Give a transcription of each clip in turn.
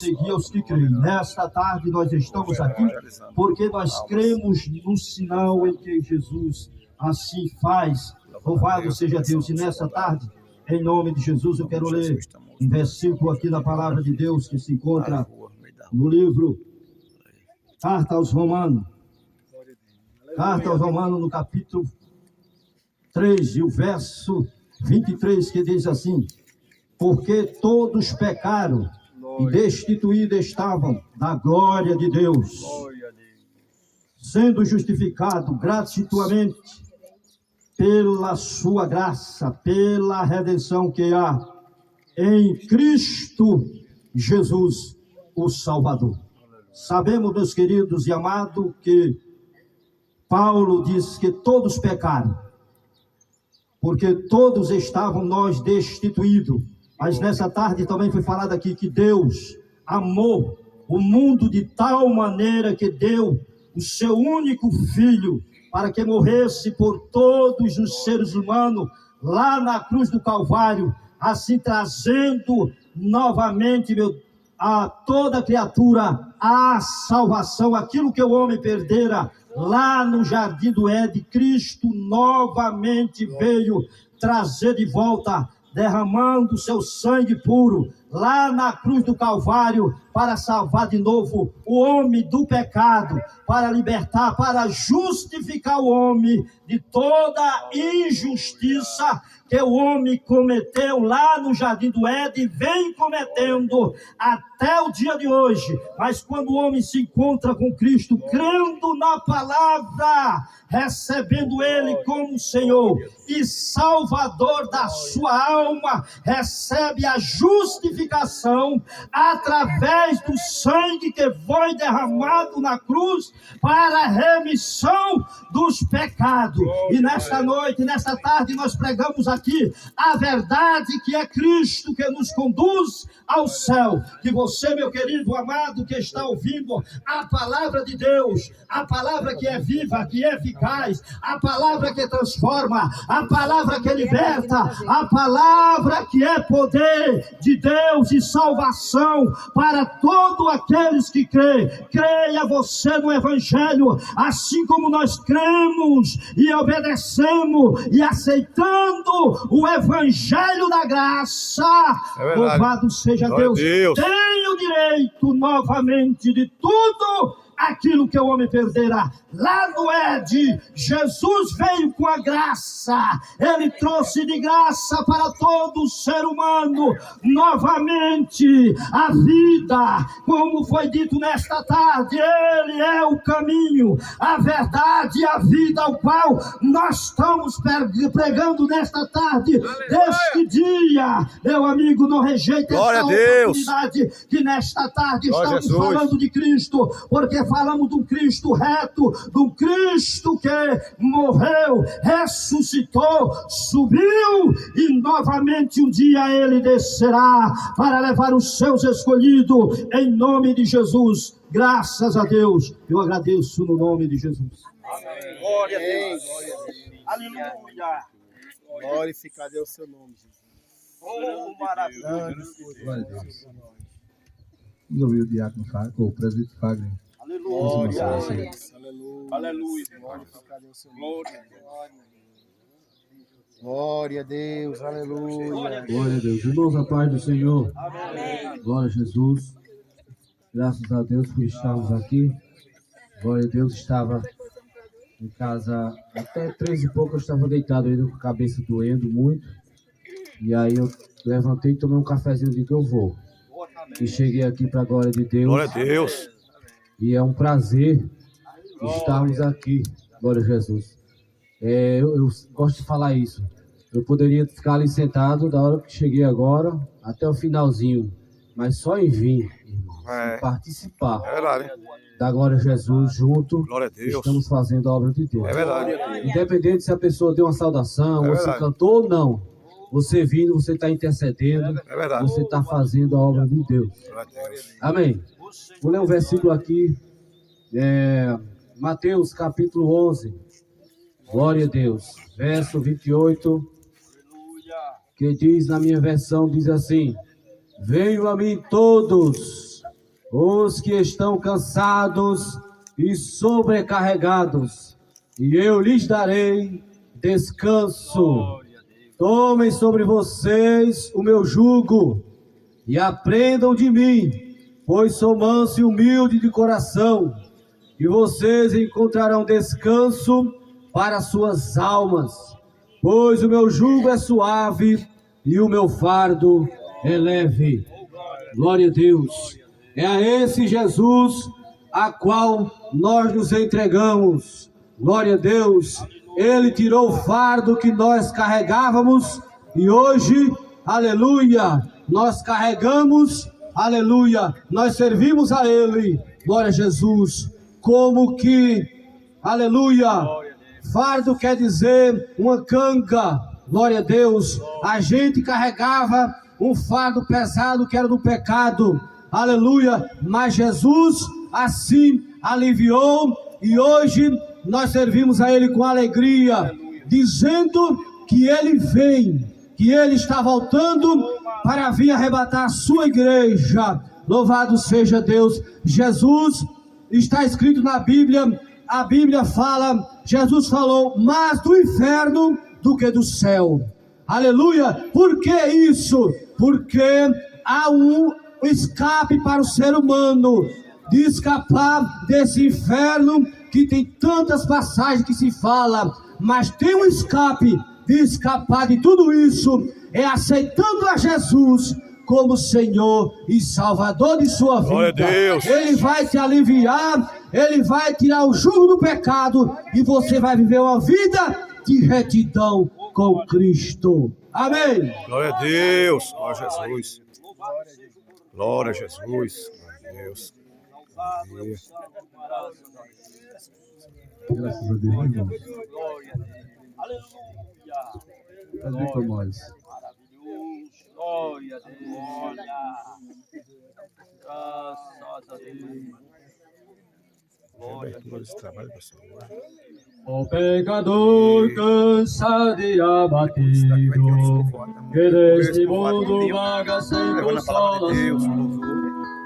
seguir aos que creem. Nesta tarde nós estamos aqui porque nós cremos no sinal em que Jesus assim faz. Louvado seja Deus. E nesta tarde, em nome de Jesus, eu quero ler um versículo aqui da palavra de Deus que se encontra no livro Carta aos Romanos. Carta aos Romanos, no capítulo 3, e o verso 23, que diz assim: porque todos pecaram e destituídos estavam da glória de Deus, sendo justificado gratuitamente pela sua graça, pela redenção que há em Cristo Jesus, o Salvador. Sabemos, meus queridos e amados, que Paulo diz que todos pecaram, porque todos estavam nós destituídos. Mas nessa tarde também foi falado aqui que Deus amou o mundo de tal maneira que deu o seu único filho para que morresse por todos os seres humanos lá na cruz do Calvário, assim trazendo novamente a toda criatura a salvação, aquilo que o homem perdera lá no jardim do Éden. Cristo novamente veio trazer de volta, derramando seu sangue puro lá na cruz do Calvário, para salvar de novo o homem do pecado, para libertar, para justificar o homem de toda injustiça que o homem cometeu lá no jardim do Éden, vem cometendo até o dia de hoje. Mas quando o homem se encontra com Cristo, crendo na palavra, recebendo Ele como Senhor e Salvador da sua alma, recebe a justificação através do sangue que foi derramado na cruz para a remissão dos pecados. E nesta noite, nesta tarde, nós pregamos aqui a verdade, que é Cristo que nos conduz ao céu. Que você, meu querido amado, que está ouvindo a palavra de Deus, a palavra que é viva, que é eficaz, a palavra que transforma, a palavra que liberta, a palavra que é poder de Deus e salvação para todos aqueles que creem. Creia você no Evangelho, assim como nós cremos e obedecemos e aceitando o Evangelho da graça. Louvado seja Deus. Tenho direito novamente de tudo aquilo que o homem perderá. Lá no Éden, Jesus veio com a graça. Ele trouxe de graça para todo ser humano novamente a vida. Como foi dito nesta tarde, Ele é o caminho, a verdade e a vida, ao qual nós estamos pregando nesta tarde. Deste dia, meu amigo, não rejeite essa oportunidade, que nesta tarde estamos falando de Cristo, porque falamos de um Cristo reto, de um Cristo que morreu, ressuscitou, subiu e novamente um dia Ele descerá para levar os seus escolhidos em nome de Jesus. Graças a Deus, eu agradeço no nome de Jesus. Amém. Glória a Deus. Aleluia. Glorificado é o seu nome, Jesus. Oh, maravilha. Glória a Deus. Vamos ouvir o diácono Fagner, o presbítero Fagner. Aleluia. Aleluia. Aleluia. Glorificado é o seu nome. Glória a Deus. Aleluia. Glória a Deus. Irmãos, a paz do Senhor. Amém. Glória a Jesus. Graças a Deus por estarmos aqui. Glória a Deus. Estava em casa até 3 e pouco, eu estava deitado ainda com a cabeça doendo muito. E aí eu levantei e tomei um cafezinho de que eu vou. E cheguei aqui para a glória de Deus. Glória a Deus. E é um prazer estarmos aqui. Glória a Jesus. Eu gosto de falar isso. Eu poderia ficar ali sentado da hora que cheguei agora até o finalzinho, mas só em vir, irmãos, em participar da glória a Jesus junto. Glória a Deus. Estamos fazendo a obra de Deus. É verdade. Independente se a pessoa deu uma saudação, ou se cantou ou não, você vindo, você está intercedendo, você está fazendo a obra de Deus. Amém. Vou ler um versículo aqui, Mateus capítulo 11, glória a Deus, verso 28, que diz na minha versão, diz assim: venham a mim todos os que estão cansados e sobrecarregados, e eu lhes darei descanso. Tomem sobre vocês o meu jugo e aprendam de mim, pois sou manso e humilde de coração, e vocês encontrarão descanso para suas almas, pois o meu jugo é suave e o meu fardo é leve. Glória a Deus. É a esse Jesus a qual nós nos entregamos. Glória a Deus. Ele tirou o fardo que nós carregávamos e hoje, aleluia, nós carregamos, aleluia, nós servimos a Ele. Glória a Jesus. Como que, aleluia, fardo quer dizer uma canga. Glória a Deus. A gente carregava um fardo pesado que era do pecado, aleluia, mas Jesus assim aliviou e hoje nós servimos a Ele com alegria, dizendo que Ele vem, que Ele está voltando para vir arrebatar a sua igreja. Louvado seja Deus. Jesus, está escrito na Bíblia, a Bíblia fala, Jesus falou, mais do inferno do que do céu. Aleluia. Por que isso? Porque há um escape para o ser humano, de escapar desse inferno que tem tantas passagens que se fala, mas tem um escape, de escapar de tudo isso, é aceitando a Jesus como Senhor e Salvador de sua vida. Ele vai te aliviar, Ele vai tirar o jugo do pecado e você vai viver uma vida de retidão com Cristo. Amém. Glória a Deus. Glória a Jesus. Glória a Jesus. Glória a Deus. Graças a Deus, irmãos. Cadê Tomás? Glória a Deus. Graças a Deus. Ó pecador cansado e abatido, que deste mundo vaga sem consolação.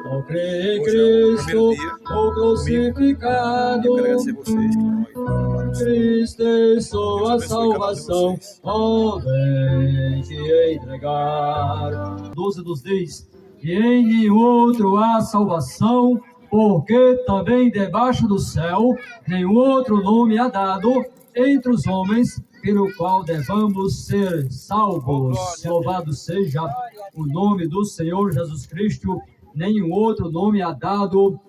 Ó crê em Cristo, o crucificado, Cristo é sua salvação, ó vem te entregar. 12 nos diz que em nenhum outro há salvação, porque também debaixo do céu nenhum outro nome há dado entre os homens pelo qual devamos ser salvos. Louvado seja o nome do Senhor Jesus Cristo. Nenhum outro nome há dado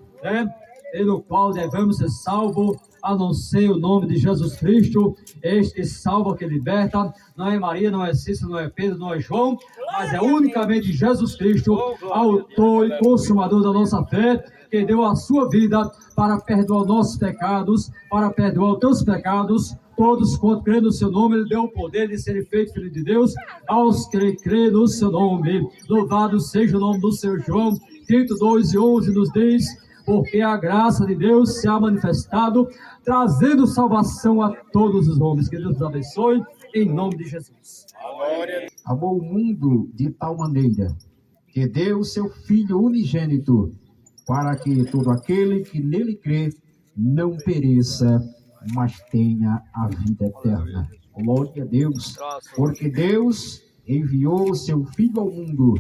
pelo qual devemos ser salvos, a não ser o nome de Jesus Cristo. Este salva que liberta. Não é Maria, não é Cícero, não é Pedro, não é João, mas é unicamente Jesus Cristo, autor e consumador da nossa fé, que deu a sua vida para perdoar nossos pecados, para perdoar os teus pecados. Todos quanto crê no seu nome, Ele deu o poder de ser feito filho de Deus aos que crê no seu nome. Louvado seja o nome do Senhor. João, Tito 2:11 nos diz, porque a graça de Deus se ha manifestado, trazendo salvação a todos os homens. Que Deus nos abençoe, em nome de Jesus. Amou o mundo de tal maneira que deu o seu Filho unigênito, para que todo aquele que nele crê não pereça, mas tenha a vida eterna. Glória a Deus, porque Deus enviou o seu Filho ao mundo,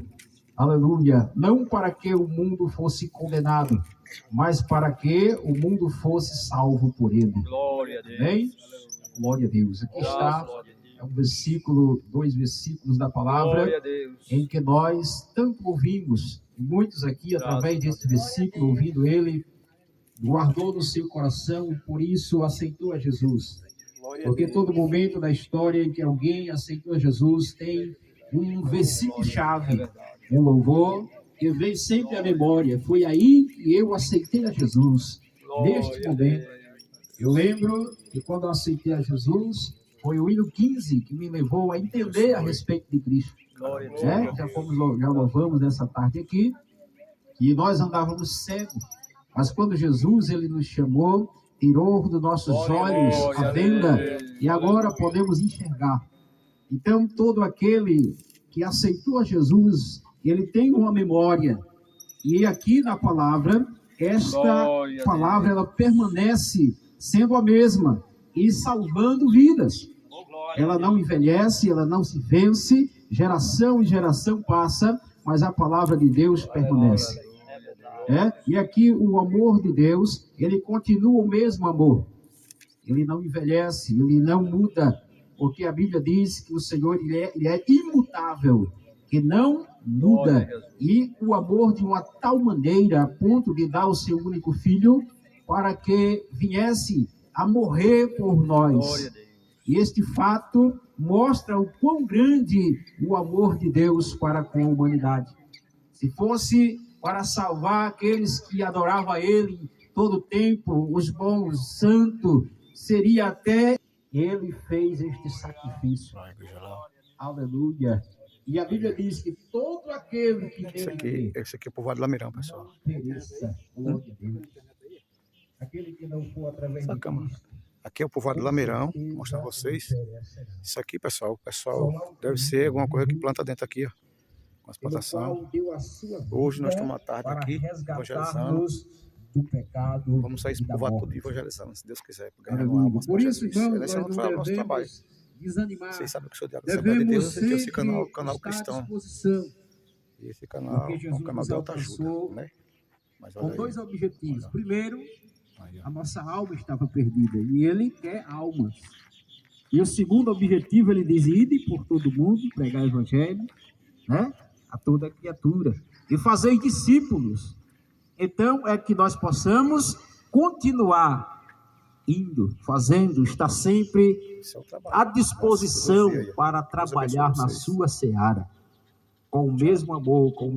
aleluia, não para que o mundo fosse condenado, mas para que o mundo fosse salvo por ele. Glória a Deus. Amém? Glória a Deus. Aqui está, é um versículo, 2 versículos da palavra, em que nós tanto ouvimos, muitos aqui, através deste versículo, ouvindo ele, guardou no seu coração, por isso aceitou a Jesus. Porque todo momento da história em que alguém aceitou a Jesus tem um versículo-chave, um louvor que vem sempre à memória. Foi aí que eu aceitei a Jesus. Neste momento, eu lembro que quando eu aceitei a Jesus, foi o hino 15 que me levou a entender a respeito de Cristo. Já louvamos nessa tarde aqui, que nós andávamos cegos, mas quando Jesus ele nos chamou, tirou dos nossos olhos a venda e agora podemos enxergar. Então, todo aquele que aceitou a Jesus, ele tem uma memória E aqui na palavra, esta Glória a palavra ela permanece sendo a mesma e salvando vidas. Oh, glória. Ela não envelhece, ela não se vence, geração em geração passa, mas a palavra de Deus permanece. E aqui o amor de Deus, ele continua o mesmo amor. Ele não envelhece, ele não muda, porque a Bíblia diz que o Senhor ele é imutável, que não muda. E o amor de uma tal maneira, a ponto de dar o seu único filho, para que viesse a morrer por nós. Glória a Deus. E este fato mostra o quão grande o amor de Deus para com a humanidade. Se fosse para salvar aqueles que adoravam a Ele todo o tempo, os bons, santos, seria até Ele fez este sacrifício. Aleluia. E a Bíblia diz que todo aquele que Esse aqui é o povoado de Lameirão, pessoal. pereça. Glória a Deus. Aquele que não for através Essa de cama. Cristo. Aqui é o povoado de Lameirão, vou mostrar pra vocês. Isso aqui, pessoal, deve ser alguma coisa que planta dentro aqui, ó. Com as plantações. Hoje nós estamos à tarde aqui, evangelizando. Do pecado. Vamos sair esse e da povoado morte. todo evangelizando, se Deus quiser. Ganhar Aleluia. almas Por para isso, Jesus. irmãos, Esse é nós o não nosso trabalho. devemos desanimar. Vocês sabem que eu sou diácono da Assembleia de Devemos Deus, e tem esse sempre canal estar à cristão. disposição, E esse canal porque é um Jesus canal nos de alta ajuda, alcançou né? Mas com olha aí, dois objetivos. Olha. Primeiro, aí, ó. a nossa alma estava perdida e Ele quer almas. E o segundo objetivo, Ele diz: ide por todo mundo, pregar o evangelho, né, a toda criatura e fazer discípulos. Então, é que nós possamos continuar indo, fazendo, estar sempre Esse é o trabalho. à disposição Nossa, para Deus abençoe trabalhar na vocês. sua seara, com o mesmo amor, com